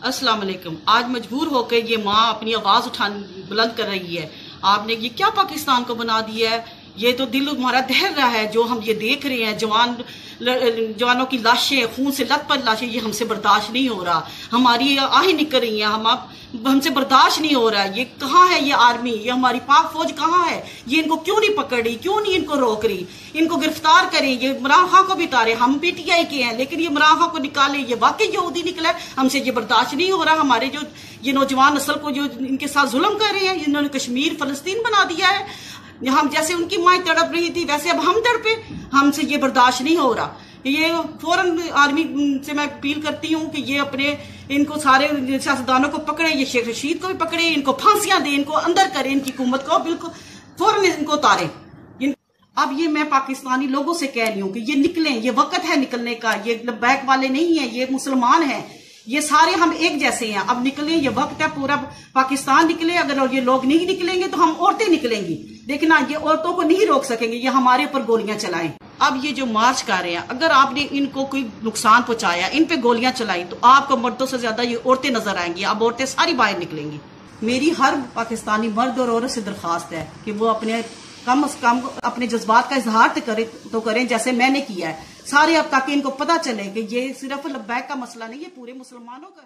अस्सलाम वालेकुम। आज मजबूर होकर ये माँ अपनी आवाज बुलंद कर रही है। आपने ये क्या पाकिस्तान को बना दिया है? ये तो दिल हमारा दहल रहा है जो हम ये देख रहे हैं। जवानों की लाशें, खून से लथपथ लाशें, ये हमसे बर्दाश्त नहीं हो रहा। हमारी आहें निकल रही हैं, हमसे बर्दाश्त नहीं हो रहा। ये कहाँ है ये आर्मी, ये हमारी पाक फौज कहाँ है? ये इनको क्यों नहीं पकड़ रही, क्यों नहीं इनको रोक रही? इनको गिरफ्तार करें। ये इमरान खान को भी तारे, हम PTI के हैं लेकिन ये इमरान खान को निकाले। ये वाकई यहूदी निकला, हमसे ये बर्दाश्त नहीं हो रहा। हमारे जो ये नौजवान नस्ल को जो इनके साथ जुल्म कर रहे हैं, इन्होंने कश्मीर फलस्तीन बना दिया है। हम जैसे उनकी माएँ तड़प रही थी वैसे अब हम तड़पे। हमसे ये बर्दाश्त नहीं हो रहा। ये फौरन आर्मी से मैं अपील करती हूँ कि ये इनको सारे सियासतदानों को पकड़े, ये शेख रशीद को भी पकड़े, इनको फांसियां दे, इनको अंदर करे, इनकी हुकूमत को बिल्कुल फौरन इनको उतारे। अब ये मैं पाकिस्तानी लोगों से कह रही हूँ कि ये निकलें, ये वक्त है निकलने का। ये बैक वाले नहीं है, ये मुसलमान हैं, ये सारे हम एक जैसे हैं। अब निकले, ये वक्त है, पूरा पाकिस्तान निकले। अगर ये लोग नहीं निकलेंगे तो हम औरतें निकलेंगी। देखना, ये औरतों को नहीं रोक सकेंगे, ये हमारे ऊपर गोलियां चलाएं। अब ये जो मार्च कर रहे हैं, अगर आपने इनको कोई नुकसान पहुंचाया, इन पे गोलियां चलाई, तो आपको मर्दों से ज्यादा ये औरतें नजर आएंगी। अब औरतें सारी बाहर निकलेंगी। मेरी हर पाकिस्तानी मर्द और औरत से दरखास्त है कि वो अपने कम से कम अपने जज्बात का इजहार तो करें जैसे मैंने किया है सारे। अब ताकि इनको पता चले कि ये सिर्फ लब्बैक का मसला नहीं, ये पूरे मुसलमानों का